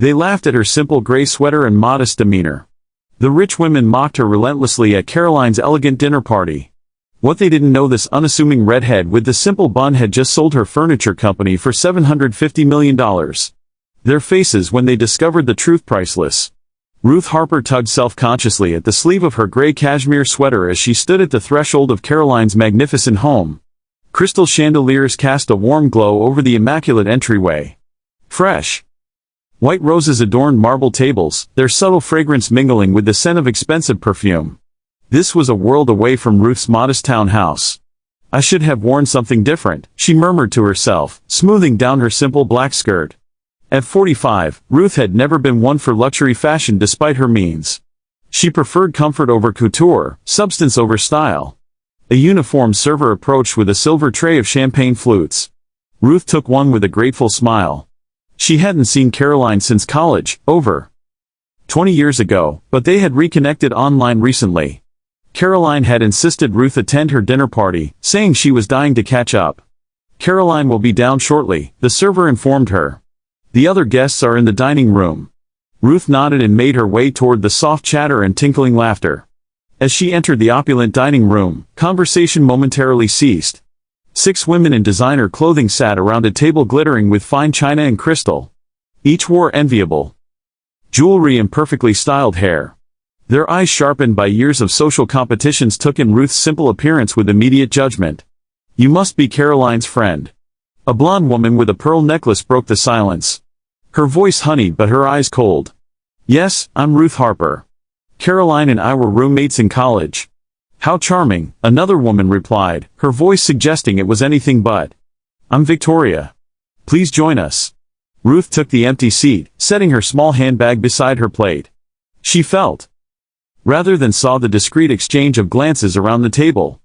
They laughed at her simple gray sweater and modest demeanor. The rich women mocked her relentlessly at Caroline's elegant dinner party. What they didn't know, this unassuming redhead with the simple bun had just sold her furniture company for $750 million. Their faces when they discovered the truth priceless. Ruth Harper tugged self-consciously at the sleeve of her gray cashmere sweater as she stood at the threshold of Caroline's magnificent home. Crystal chandeliers cast a warm glow over the immaculate entryway. Fresh white roses adorned marble tables, their subtle fragrance mingling with the scent of expensive perfume. This was a world away from Ruth's modest townhouse. I should have worn something different, she murmured to herself, smoothing down her simple black skirt. At 45, Ruth had never been one for luxury fashion despite her means. She preferred comfort over couture, substance over style. A uniformed server approached with a silver tray of champagne flutes. Ruth took one with a grateful smile. She hadn't seen Caroline since college, over 20 years ago, but they had reconnected online recently. Caroline had insisted Ruth attend her dinner party, saying she was dying to catch up. Caroline will be down shortly, the server informed her. The other guests are in the dining room. Ruth nodded and made her way toward the soft chatter and tinkling laughter. As she entered the opulent dining room, conversation momentarily ceased. 6 women in designer clothing sat around a table glittering with fine china and crystal. Each wore enviable jewelry and perfectly styled hair. Their eyes, sharpened by years of social competitions, took in Ruth's simple appearance with immediate judgment. "You must be Caroline's friend." A blonde woman with a pearl necklace broke the silence. Her voice honeyed but her eyes cold. "Yes, I'm Ruth Harper. Caroline and I were roommates in college." "How charming," another woman replied, her voice suggesting it was anything but. "I'm Victoria. Please join us." Ruth took the empty seat, setting her small handbag beside her plate. She felt, rather than saw, the discreet exchange of glances around the table.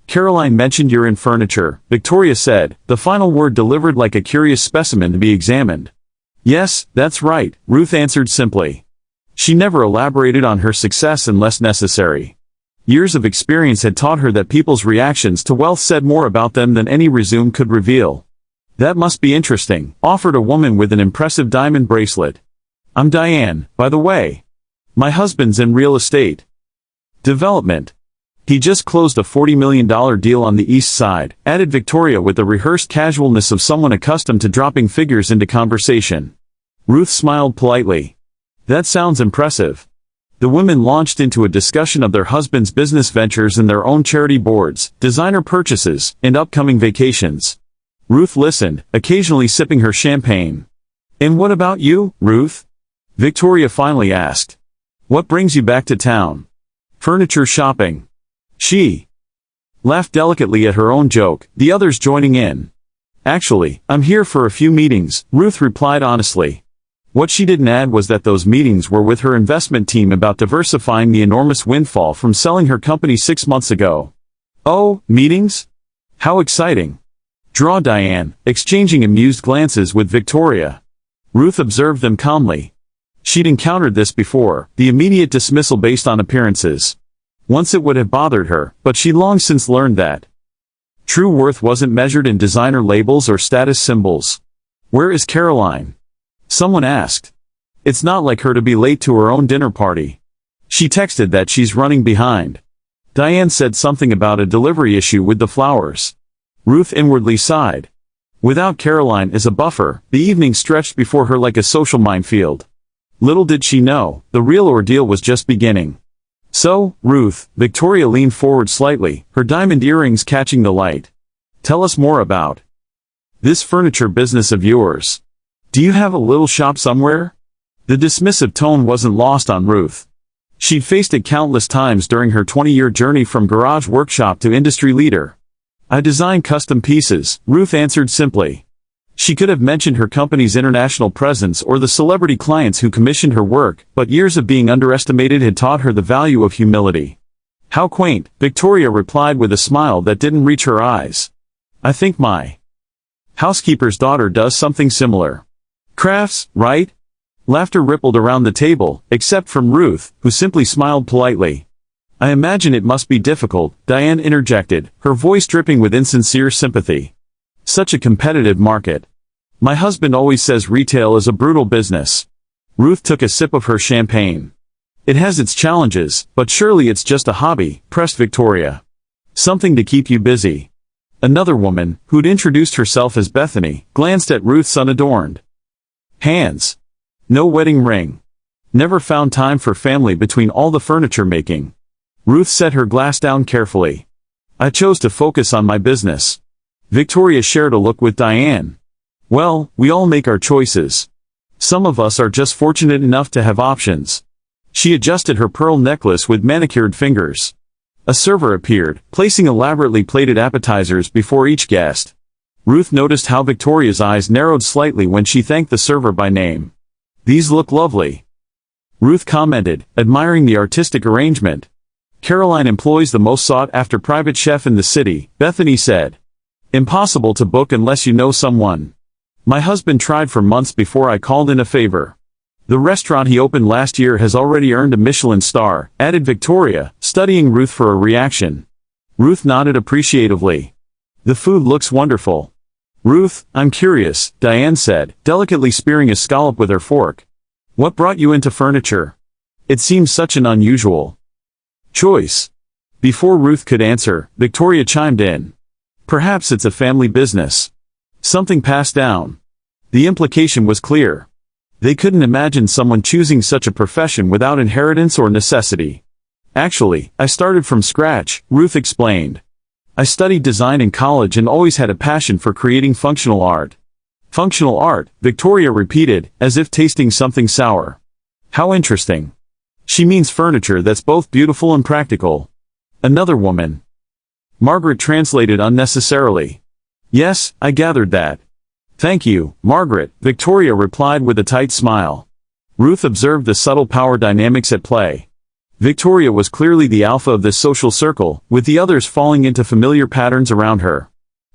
"Caroline mentioned you're in furniture," Victoria said, the final word delivered like a curious specimen to be examined. "Yes, that's right," Ruth answered simply. She never elaborated on her success unless necessary. Years of experience had taught her that people's reactions to wealth said more about them than any resume could reveal. "That must be interesting," offered a woman with an impressive diamond bracelet. "I'm Diane, by the way. My husband's in real estate development. He just closed a $40 million deal on the East Side," added Victoria with the rehearsed casualness of someone accustomed to dropping figures into conversation. Ruth smiled politely. "That sounds impressive." The women launched into a discussion of their husbands' business ventures and their own charity boards, designer purchases, and upcoming vacations. Ruth listened, occasionally sipping her champagne. "And what about you, Ruth?" Victoria finally asked. "What brings you back to town?" "Furniture shopping." She laughed delicately at her own joke, the others joining in. "Actually, I'm here for a few meetings," Ruth replied honestly. What she didn't add was that those meetings were with her investment team about diversifying the enormous windfall from selling her company 6 months ago. "Oh, meetings? How exciting!" "Draw," Diane, exchanging amused glances with Victoria. Ruth observed them calmly. She'd encountered this before, the immediate dismissal based on appearances. Once it would have bothered her, but she'd long since learned that true worth wasn't measured in designer labels or status symbols. "Where is Caroline?" someone asked. "It's not like her to be late to her own dinner party. She texted that she's running behind." Diane said something about a delivery issue with the flowers. Ruth inwardly sighed. Without Caroline as a buffer, the evening stretched before her like a social minefield. Little did she know, the real ordeal was just beginning. "So, Ruth," Victoria leaned forward slightly, her diamond earrings catching the light. "Tell us more about this furniture business of yours. Do you have a little shop somewhere?" The dismissive tone wasn't lost on Ruth. She'd faced it countless times during her 20-year journey from garage workshop to industry leader. "I design custom pieces," Ruth answered simply. She could have mentioned her company's international presence or the celebrity clients who commissioned her work, but years of being underestimated had taught her the value of humility. "How quaint," Victoria replied with a smile that didn't reach her eyes. "I think my housekeeper's daughter does something similar." "Crafts, right?" Laughter rippled around the table, except from Ruth, who simply smiled politely. "I imagine it must be difficult," Diane interjected, her voice dripping with insincere sympathy. "Such a competitive market. My husband always says retail is a brutal business." Ruth took a sip of her champagne. It has its challenges, but surely it's just a hobby, pressed Victoria. Something to keep you busy. Another woman, who'd introduced herself as Bethany, glanced at Ruth's unadorned hands. No wedding ring. Never found time for family between all the furniture making. Ruth set her glass down carefully. I chose to focus on my business. Victoria shared a look with Diane. Well, we all make our choices. Some of us are just fortunate enough to have options. She adjusted her pearl necklace with manicured fingers. A server appeared, placing elaborately plated appetizers before each guest. Ruth noticed how Victoria's eyes narrowed slightly when she thanked the server by name. These look lovely. Ruth commented, admiring the artistic arrangement. Caroline employs the most sought-after private chef in the city, Bethany said. Impossible to book unless you know someone. My husband tried for months before I called in a favor. The restaurant he opened last year has already earned a Michelin star, added Victoria, studying Ruth for a reaction. Ruth nodded appreciatively. The food looks wonderful. Ruth, I'm curious, Diane said, delicately spearing a scallop with her fork. What brought you into furniture? It seems such an unusual choice. Before Ruth could answer, Victoria chimed in. Perhaps it's a family business. Something passed down. The implication was clear. They couldn't imagine someone choosing such a profession without inheritance or necessity. Actually, I started from scratch, Ruth explained. I studied design in college and always had a passion for creating functional art. Functional art, Victoria repeated, as if tasting something sour. How interesting. She means furniture that's both beautiful and practical. Another woman. Margaret translated unnecessarily. Yes, I gathered that. Thank you, Margaret, Victoria replied with a tight smile. Ruth observed the subtle power dynamics at play. Victoria was clearly the alpha of this social circle, with the others falling into familiar patterns around her.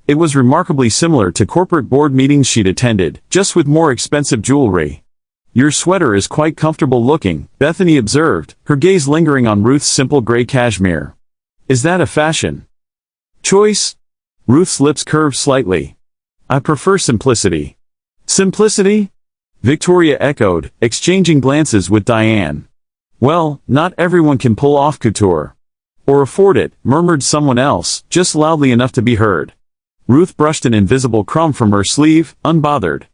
It was remarkably similar to corporate board meetings she'd attended, just with more expensive jewelry. Your sweater is quite comfortable looking, Bethany observed, her gaze lingering on Ruth's simple gray cashmere. Is that a fashion choice? Ruth's lips curved slightly. I prefer simplicity. Simplicity? Victoria echoed, exchanging glances with Diane. Well, not everyone can pull off couture. Or afford it, murmured someone else, just loudly enough to be heard. Ruth brushed an invisible crumb from her sleeve, unbothered.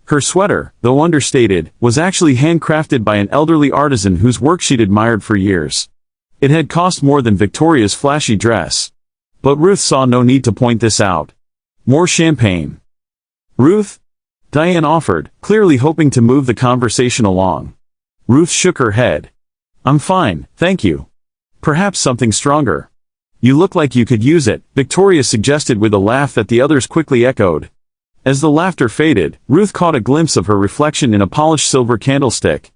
Her sweater, though understated, was actually handcrafted by an elderly artisan whose work she'd admired for years. It had cost more than Victoria's flashy dress. But Ruth saw no need to point this out. More champagne. Ruth? Diane offered, clearly hoping to move the conversation along. Ruth shook her head. I'm fine, thank you. Perhaps something stronger. You look like you could use it, Victoria suggested with a laugh that the others quickly echoed. As the laughter faded, Ruth caught a glimpse of her reflection in a polished silver candlestick.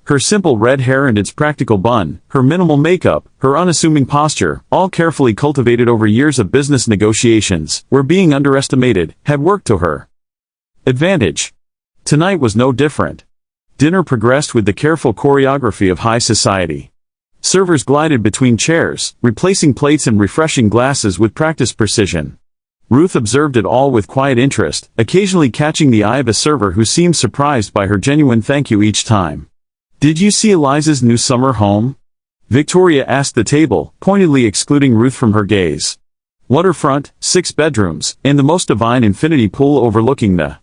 Her simple red hair and its practical bun, her minimal makeup, her unassuming posture, all carefully cultivated over years of business negotiations, where being underestimated, had worked to her advantage. Tonight was no different. Dinner progressed with the careful choreography of high society. Servers glided between chairs, replacing plates and refreshing glasses with practiced precision. Ruth observed it all with quiet interest, occasionally catching the eye of a server who seemed surprised by her genuine thank you each time. Did you see Eliza's new summer home? Victoria asked the table, pointedly excluding Ruth from her gaze. Waterfront, 6 bedrooms, and the most divine infinity pool overlooking the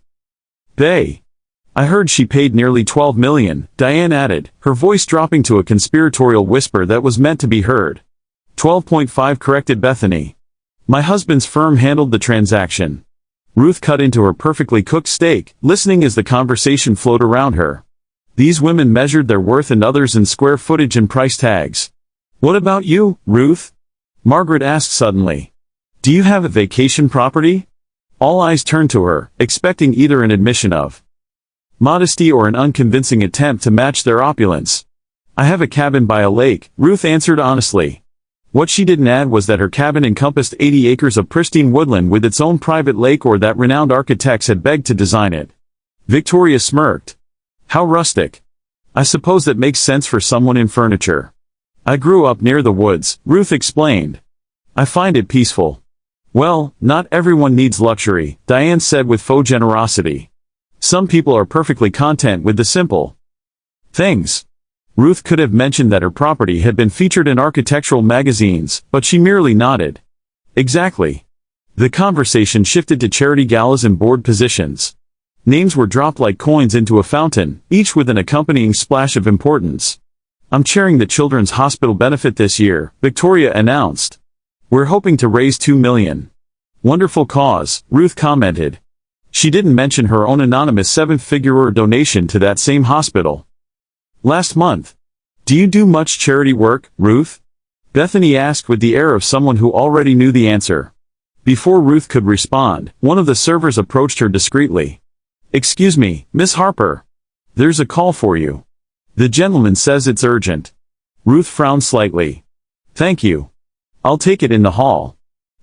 bay. I heard she paid nearly $12 million, Diane added, her voice dropping to a conspiratorial whisper that was meant to be heard. 12.5 corrected Bethany. My husband's firm handled the transaction. Ruth cut into her perfectly cooked steak, listening as the conversation flowed around her. These women measured their worth and others in square footage and price tags. What about you, Ruth? Margaret asked suddenly. Do you have a vacation property? All eyes turned to her, expecting either an admission of modesty or an unconvincing attempt to match their opulence. I have a cabin by a lake, Ruth answered honestly. What she didn't add was that her cabin encompassed 80 acres of pristine woodland with its own private lake, or that renowned architects had begged to design it. Victoria smirked. How rustic. I suppose that makes sense for someone in furniture. I grew up near the woods, Ruth explained. I find it peaceful. Well, not everyone needs luxury, Diane said with faux generosity. Some people are perfectly content with the simple. Things. Ruth could have mentioned that her property had been featured in architectural magazines, but she merely nodded. Exactly. The conversation shifted to charity galas and board positions. Names were dropped like coins into a fountain, each with an accompanying splash of importance. I'm chairing the Children's Hospital benefit this year, Victoria announced. We're hoping to raise $2 million. Wonderful cause, Ruth commented. She didn't mention her own anonymous seven-figure donation to that same hospital. Last month. Do you do much charity work, Ruth? Bethany asked with the air of someone who already knew the answer. Before Ruth could respond, one of the servers approached her discreetly. Excuse me, Miss Harper. There's a call for you. The gentleman says it's urgent. Ruth frowned slightly. Thank you. I'll take it in the hall.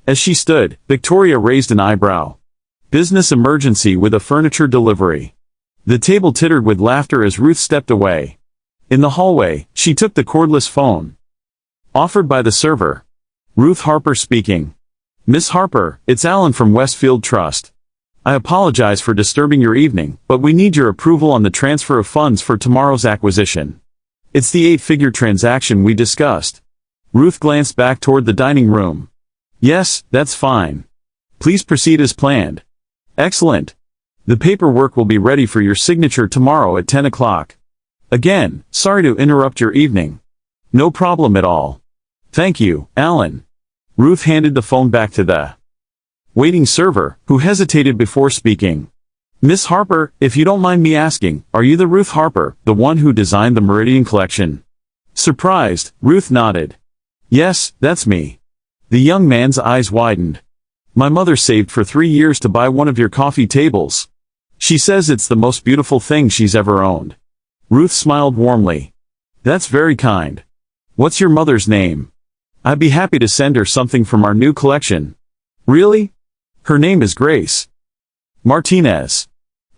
As she stood, Victoria raised an eyebrow. Business emergency with a furniture delivery. The table tittered with laughter as Ruth stepped away. In the hallway, she took the cordless phone. Offered by the server. Ruth Harper speaking. Miss Harper, it's Alan from Westfield Trust. I apologize for disturbing your evening, but we need your approval on the transfer of funds for tomorrow's acquisition. It's the 8-figure transaction we discussed. Ruth glanced back toward the dining room. Yes, that's fine. Please proceed as planned. Excellent. The paperwork will be ready for your signature tomorrow at 10 o'clock. Again, sorry to interrupt your evening. No problem at all. Thank you, Alan. Ruth handed the phone back to the waiting server, who hesitated before speaking. Miss Harper, if you don't mind me asking, are you the Ruth Harper, the one who designed the Meridian collection? Surprised, Ruth nodded. Yes, that's me. The young man's eyes widened. My mother saved for 3 years to buy one of your coffee tables. She says it's the most beautiful thing she's ever owned. Ruth smiled warmly. That's very kind. What's your mother's name? I'd be happy to send her something from our new collection. Really? Her name is Grace Martinez.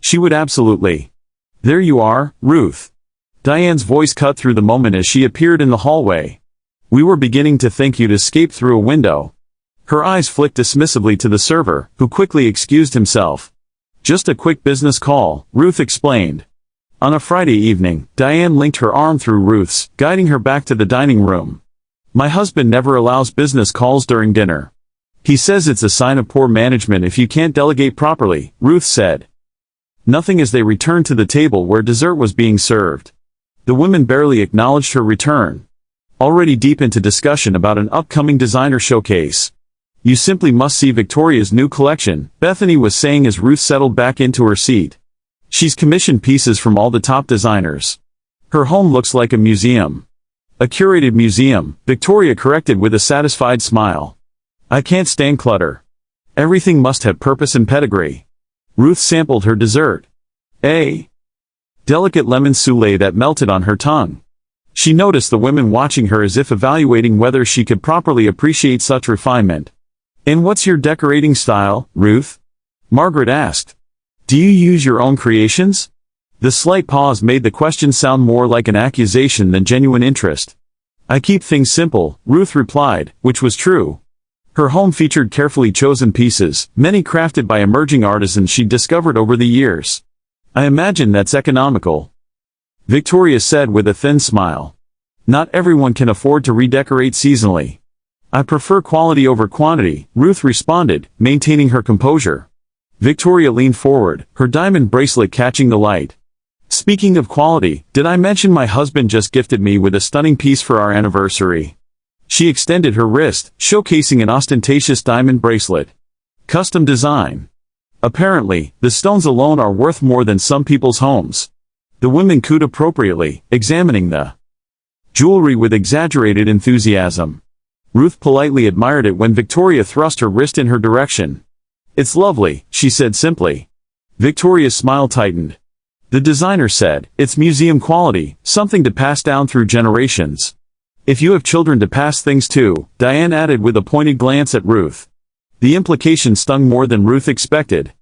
She would absolutely. There you are, Ruth. Diane's voice cut through the moment as she appeared in the hallway. We were beginning to think you'd escape through a window. Her eyes flicked dismissively to the server, who quickly excused himself. Just a quick business call, Ruth explained. On a Friday evening, Diane linked her arm through Ruth's, guiding her back to the dining room. My husband never allows business calls during dinner. He says it's a sign of poor management if you can't delegate properly, Ruth said. Nothing as they returned to the table where dessert was being served. The women barely acknowledged her return. Already deep into discussion about an upcoming designer showcase. You simply must see Victoria's new collection, Bethany was saying as Ruth settled back into her seat. She's commissioned pieces from all the top designers. Her home looks like a museum. A curated museum, Victoria corrected with a satisfied smile. I can't stand clutter. Everything must have purpose and pedigree. Ruth sampled her dessert. A delicate lemon souffle that melted on her tongue. She noticed the women watching her as if evaluating whether she could properly appreciate such refinement. And what's your decorating style, Ruth? Margaret asked. Do you use your own creations? The slight pause made the question sound more like an accusation than genuine interest. I keep things simple, Ruth replied, which was true. Her home featured carefully chosen pieces, many crafted by emerging artisans she'd discovered over the years. I imagine that's economical. Victoria said with a thin smile. Not everyone can afford to redecorate seasonally. I prefer quality over quantity, Ruth responded, maintaining her composure. Victoria leaned forward, her diamond bracelet catching the light. Speaking of quality, did I mention my husband just gifted me with a stunning piece for our anniversary? She extended her wrist, showcasing an ostentatious diamond bracelet. Custom design. Apparently, the stones alone are worth more than some people's homes. The women cooed appropriately, examining the jewelry with exaggerated enthusiasm. Ruth politely admired it when Victoria thrust her wrist in her direction. It's lovely, she said simply. Victoria's smile tightened. The designer said, it's museum quality, something to pass down through generations. If you have children to pass things to, Diane added with a pointed glance at Ruth. The implication stung more than Ruth expected.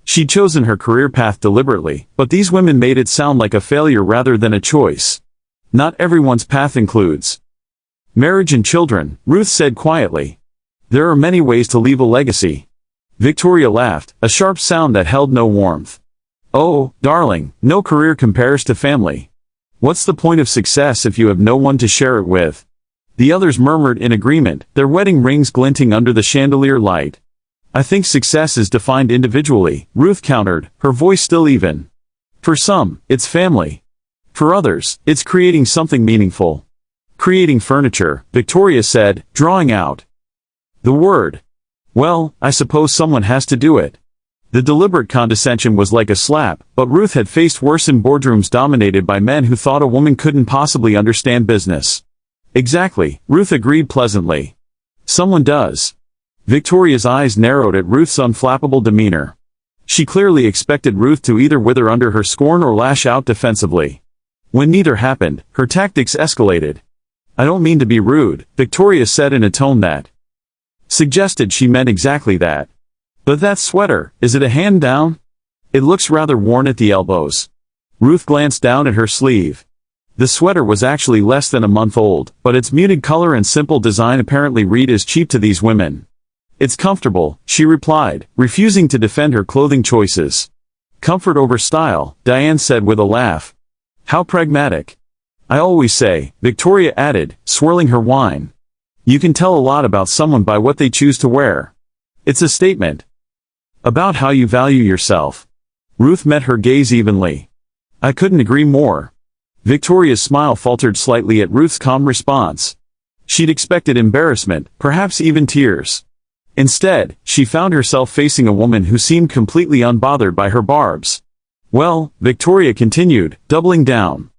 She'd chosen her career path deliberately, but these women made it sound like a failure rather than a choice. Not everyone's path includes marriage and children, Ruth said quietly. There are many ways to leave a legacy. Victoria laughed, a sharp sound that held no warmth. Oh, darling, no career compares to family. What's the point of success if you have no one to share it with? The others murmured in agreement, their wedding rings glinting under the chandelier light. I think success is defined individually, Ruth countered, her voice still even. For some, it's family. For others, it's creating something meaningful. Creating furniture, Victoria said, drawing out the word. Well, I suppose someone has to do it. The deliberate condescension was like a slap, but Ruth had faced worse in boardrooms dominated by men who thought a woman couldn't possibly understand business. Exactly, Ruth agreed pleasantly. Someone does. Victoria's eyes narrowed at Ruth's unflappable demeanor. She clearly expected Ruth to either wither under her scorn or lash out defensively. When neither happened, her tactics escalated. I don't mean to be rude, Victoria said in a tone that suggested she meant exactly that. But that sweater, is it a hand-down? It looks rather worn at the elbows. Ruth glanced down at her sleeve. The sweater was actually less than a month old, but its muted color and simple design apparently read as cheap to these women. It's comfortable, she replied, refusing to defend her clothing choices. Comfort over style, Diane said with a laugh. How pragmatic. I always say, Victoria added, swirling her wine. You can tell a lot about someone by what they choose to wear. It's a statement about how you value yourself. Ruth met her gaze evenly. I couldn't agree more. Victoria's smile faltered slightly at Ruth's calm response. She'd expected embarrassment, perhaps even tears. Instead, she found herself facing a woman who seemed completely unbothered by her barbs. Well, Victoria continued, doubling down.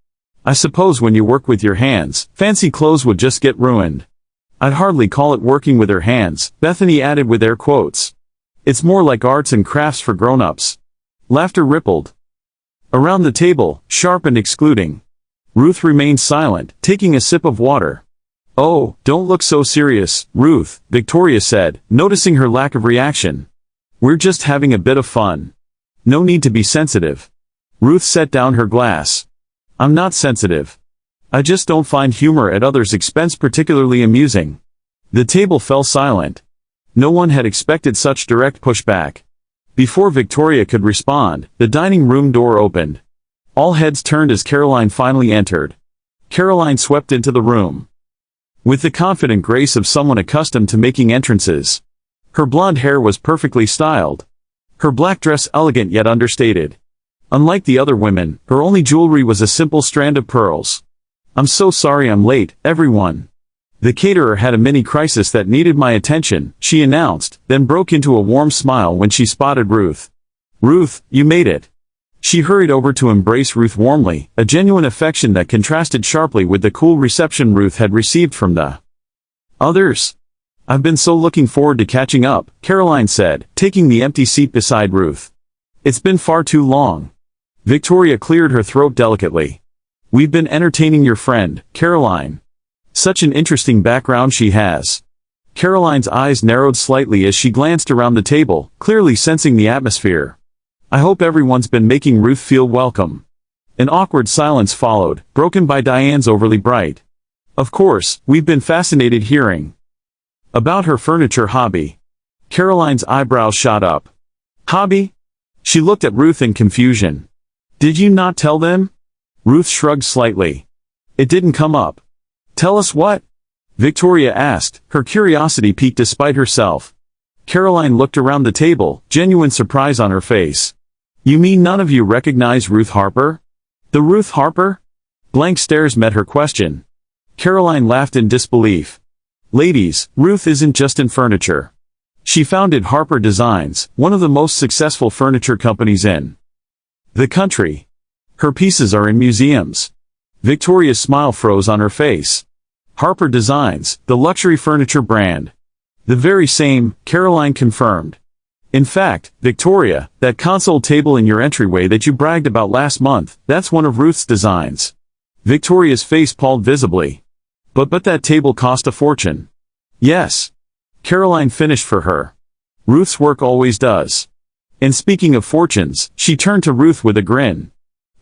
I suppose when you work with your hands, fancy clothes would just get ruined. I'd hardly call it working with her hands, Bethany added with air quotes. It's more like arts and crafts for grown-ups. Laughter rippled around the table, sharp and excluding. Ruth remained silent, taking a sip of water. Oh, don't look so serious, Ruth, Victoria said, noticing her lack of reaction. We're just having a bit of fun. No need to be sensitive. Ruth set down her glass. I'm not sensitive. I just don't find humor at others' expense particularly amusing. The table fell silent. No one had expected such direct pushback. Before Victoria could respond, the dining room door opened. All heads turned as Caroline finally entered. Caroline swept into the room with the confident grace of someone accustomed to making entrances. Her blonde hair was perfectly styled. Her black dress elegant yet understated. Unlike the other women, her only jewelry was a simple strand of pearls. I'm so sorry I'm late, everyone. The caterer had a mini crisis that needed my attention, she announced, then broke into a warm smile when she spotted Ruth. Ruth, you made it. She hurried over to embrace Ruth warmly, a genuine affection that contrasted sharply with the cool reception Ruth had received from the others. I've been so looking forward to catching up, Caroline said, taking the empty seat beside Ruth. It's been far too long. Victoria cleared her throat delicately. We've been entertaining your friend, Caroline. Such an interesting background she has. Caroline's eyes narrowed slightly as she glanced around the table, clearly sensing the atmosphere. I hope everyone's been making Ruth feel welcome. An awkward silence followed, broken by Diane's overly bright. Of course, we've been fascinated hearing about her furniture hobby. Caroline's eyebrows shot up. Hobby? She looked at Ruth in confusion. Did you not tell them? Ruth shrugged slightly. It didn't come up. Tell us what? Victoria asked, her curiosity piqued despite herself. Caroline looked around the table, genuine surprise on her face. You mean none of you recognize Ruth Harper? The Ruth Harper? Blank stares met her question. Caroline laughed in disbelief. Ladies, Ruth isn't just in furniture. She founded Harper Designs, one of the most successful furniture companies in the country. Her pieces are in museums. Victoria's smile froze on her face. Harper Designs, the luxury furniture brand. The very same, Caroline confirmed. In fact, Victoria, that console table in your entryway that you bragged about last month, that's one of Ruth's designs. Victoria's face palled visibly. But that table cost a fortune. Yes. Caroline finished for her. Ruth's work always does. And speaking of fortunes, she turned to Ruth with a grin.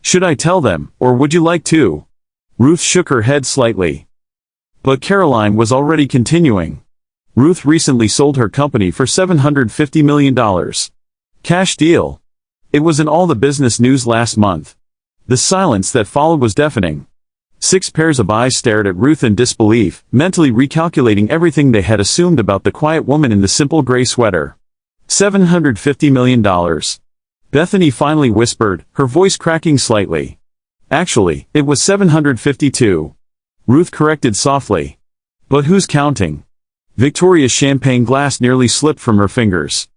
Should I tell them, or would you like to? Ruth shook her head slightly. But Caroline was already continuing. Ruth recently sold her company for $750 million. Cash deal. It was in all the business news last month. The silence that followed was deafening. 6 pairs of eyes stared at Ruth in disbelief, mentally recalculating everything they had assumed about the quiet woman in the simple gray sweater. $750 million. Bethany finally whispered, her voice cracking slightly. Actually, it was 752. Ruth corrected softly. But who's counting? Victoria's champagne glass nearly slipped from her fingers.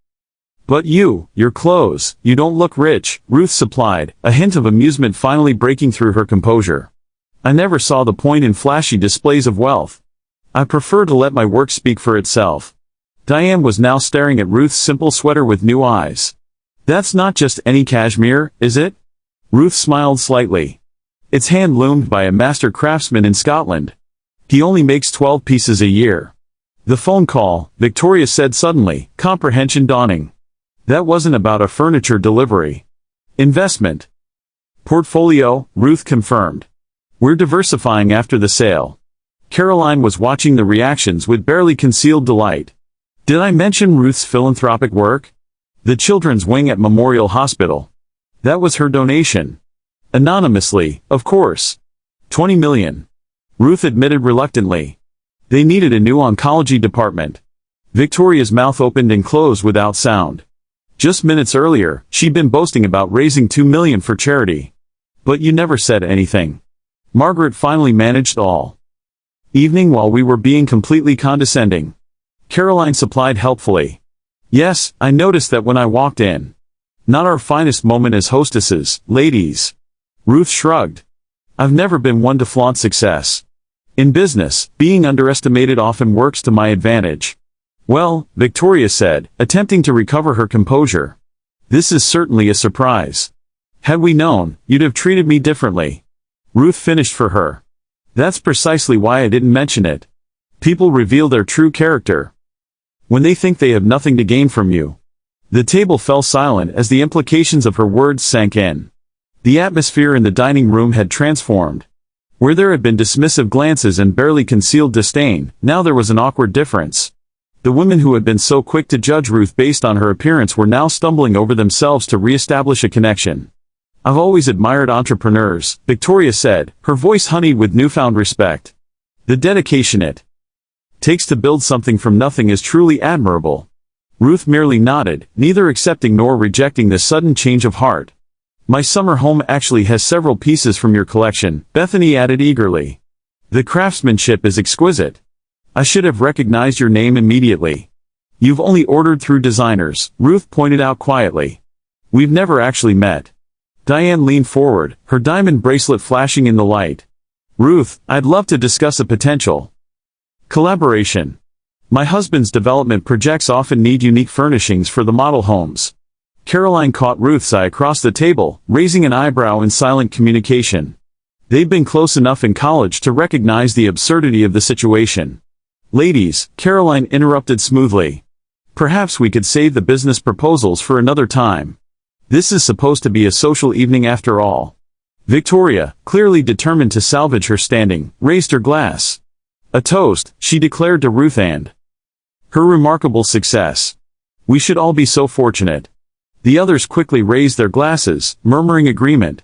But your clothes, you don't look rich, Ruth supplied, a hint of amusement finally breaking through her composure. I never saw the point in flashy displays of wealth. I prefer to let my work speak for itself. Diane was now staring at Ruth's simple sweater with new eyes. That's not just any cashmere, is it? Ruth smiled slightly. It's hand-loomed by a master craftsman in Scotland. He only makes 12 pieces a year. The phone call, Victoria said suddenly, comprehension dawning. That wasn't about a furniture delivery. Investment. Portfolio, Ruth confirmed. We're diversifying after the sale. Caroline was watching the reactions with barely concealed delight. Did I mention Ruth's philanthropic work? The children's wing at Memorial Hospital. That was her donation. Anonymously, of course. $20 million. Ruth admitted reluctantly. They needed a new oncology department. Victoria's mouth opened and closed without sound. Just minutes earlier, she'd been boasting about raising $2 million for charity. But you never said anything. Margaret finally managed all. Evening while we were being completely condescending. Caroline supplied helpfully. Yes, I noticed that when I walked in. Not our finest moment as hostesses, ladies. Ruth shrugged. I've never been one to flaunt success. In business, being underestimated often works to my advantage. Well, Victoria said, attempting to recover her composure. This is certainly a surprise. Had we known, you'd have treated me differently. Ruth finished for her. That's precisely why I didn't mention it. People reveal their true character when they think they have nothing to gain from you. The table fell silent as the implications of her words sank in. The atmosphere in the dining room had transformed. Where there had been dismissive glances and barely concealed disdain, now there was an awkward difference. The women who had been so quick to judge Ruth based on her appearance were now stumbling over themselves to re-establish a connection. I've always admired entrepreneurs, Victoria said, her voice honeyed with newfound respect. The dedication it takes to build something from nothing is truly admirable. Ruth merely nodded, neither accepting nor rejecting this sudden change of heart. My summer home actually has several pieces from your collection, Bethany added eagerly. The craftsmanship is exquisite. I should have recognized your name immediately. You've only ordered through designers, Ruth pointed out quietly. We've never actually met. Diane leaned forward, her diamond bracelet flashing in the light. Ruth, I'd love to discuss a potential collaboration. My husband's development projects often need unique furnishings for the model homes. Caroline caught Ruth's eye across the table, raising an eyebrow in silent communication. They'd been close enough in college to recognize the absurdity of the situation. Ladies, Caroline interrupted smoothly. Perhaps we could save the business proposals for another time. This is supposed to be a social evening after all. Victoria, clearly determined to salvage her standing, raised her glass. A toast, she declared to Ruth and her remarkable success. We should all be so fortunate. The others quickly raised their glasses, murmuring agreement.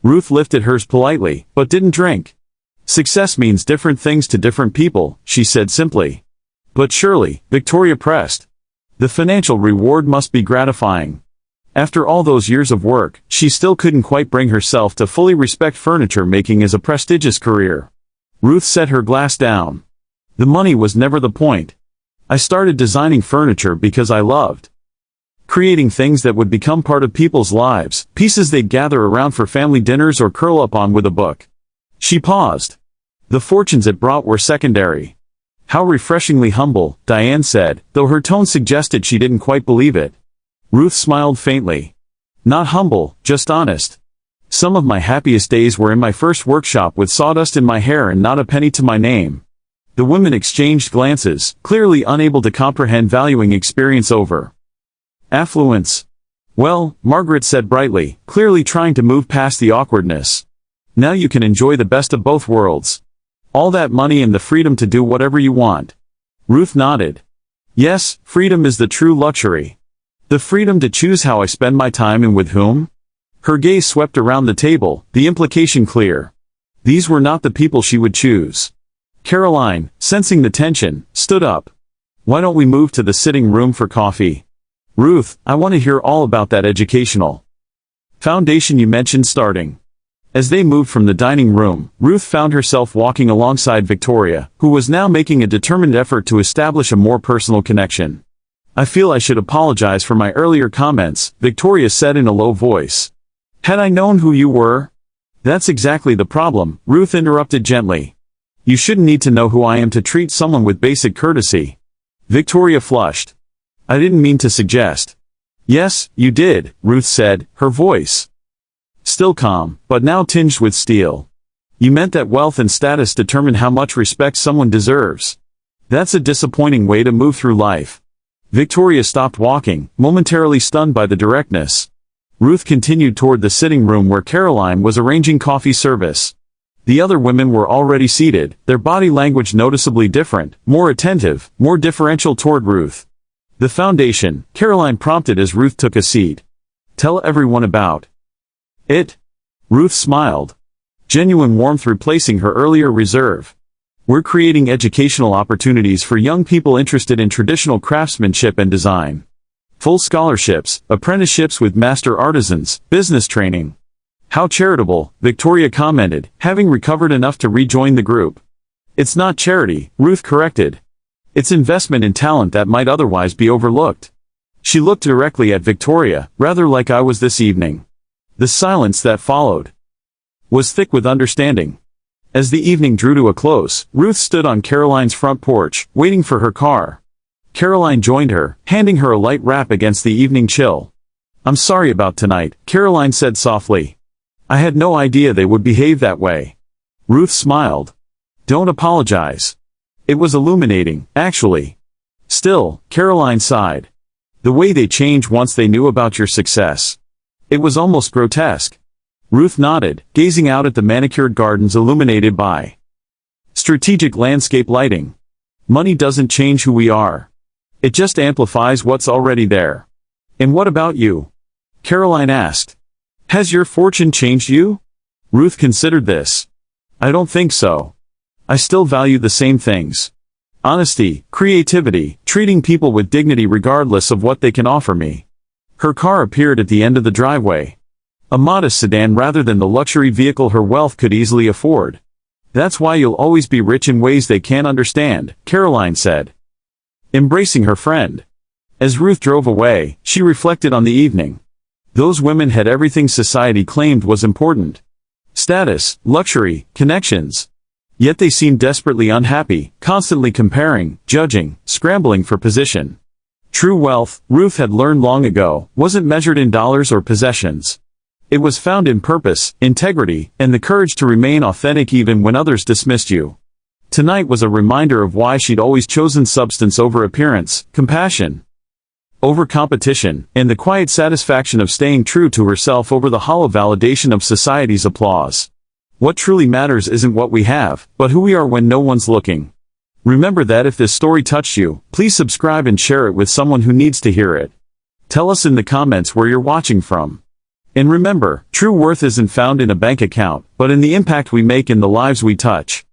Ruth lifted hers politely, but didn't drink. Success means different things to different people, she said simply. But surely, Victoria pressed. The financial reward must be gratifying. After all those years of work, she still couldn't quite bring herself to fully respect furniture making as a prestigious career. Ruth set her glass down. The money was never the point. I started designing furniture because I loved creating things that would become part of people's lives, pieces they'd gather around for family dinners or curl up on with a book. She paused. The fortunes it brought were secondary. How refreshingly humble, Diane said, though her tone suggested she didn't quite believe it. Ruth smiled faintly. Not humble, just honest. Some of my happiest days were in my first workshop with sawdust in my hair and not a penny to my name. The women exchanged glances, clearly unable to comprehend valuing experience over affluence. Well, Margaret said brightly, clearly trying to move past the awkwardness. Now you can enjoy the best of both worlds. All that money and the freedom to do whatever you want. Ruth nodded. Yes, freedom is the true luxury. The freedom to choose how I spend my time and with whom. Her gaze swept around the table, the implication clear. These were not the people she would choose. Caroline, sensing the tension, stood up. Why don't we move to the sitting room for coffee? Ruth, I want to hear all about that educational foundation you mentioned starting. As they moved from the dining room, Ruth found herself walking alongside Victoria, who was now making a determined effort to establish a more personal connection. I feel I should apologize for my earlier comments, Victoria said in a low voice. Had I known who you were? That's exactly the problem, Ruth interrupted gently. You shouldn't need to know who I am to treat someone with basic courtesy. Victoria flushed. I didn't mean to suggest. Yes, you did, Ruth said, her voice still calm, but now tinged with steel. You meant that wealth and status determine how much respect someone deserves. That's a disappointing way to move through life. Victoria stopped walking, momentarily stunned by the directness. Ruth continued toward the sitting room where Caroline was arranging coffee service. The other women were already seated, their body language noticeably different, more attentive, more deferential toward Ruth. The foundation, Caroline prompted as Ruth took a seat. Tell everyone about it. Ruth smiled. Genuine warmth replacing her earlier reserve. We're creating educational opportunities for young people interested in traditional craftsmanship and design. Full scholarships, apprenticeships with master artisans, business training. How charitable, Victoria commented, having recovered enough to rejoin the group. It's not charity, Ruth corrected. It's investment in talent that might otherwise be overlooked. She looked directly at Victoria, rather like I was this evening. The silence that followed was thick with understanding. As the evening drew to a close, Ruth stood on Caroline's front porch, waiting for her car. Caroline joined her, handing her a light wrap against the evening chill. I'm sorry about tonight, Caroline said softly. I had no idea they would behave that way. Ruth smiled. Don't apologize. It was illuminating, actually. Still, Caroline sighed. The way they change once they knew about your success. It was almost grotesque. Ruth nodded, gazing out at the manicured gardens illuminated by strategic landscape lighting. Money doesn't change who we are. It just amplifies what's already there. And what about you? Caroline asked. Has your fortune changed you? Ruth considered this. I don't think so. I still value the same things. Honesty, creativity, treating people with dignity regardless of what they can offer me. Her car appeared at the end of the driveway. A modest sedan rather than the luxury vehicle her wealth could easily afford. That's why you'll always be rich in ways they can't understand, Caroline said, embracing her friend. As Ruth drove away, she reflected on the evening. Those women had everything society claimed was important. Status, luxury, connections. Yet they seemed desperately unhappy, constantly comparing, judging, scrambling for position. True wealth, Ruth had learned long ago, wasn't measured in dollars or possessions. It was found in purpose, integrity, and the courage to remain authentic even when others dismissed you. Tonight was a reminder of why she'd always chosen substance over appearance, compassion over competition, and the quiet satisfaction of staying true to herself over the hollow validation of society's applause. What truly matters isn't what we have, but who we are when no one's looking. Remember that if this story touched you, please subscribe and share it with someone who needs to hear it. Tell us in the comments where you're watching from. And remember, true worth isn't found in a bank account, but in the impact we make in the lives we touch.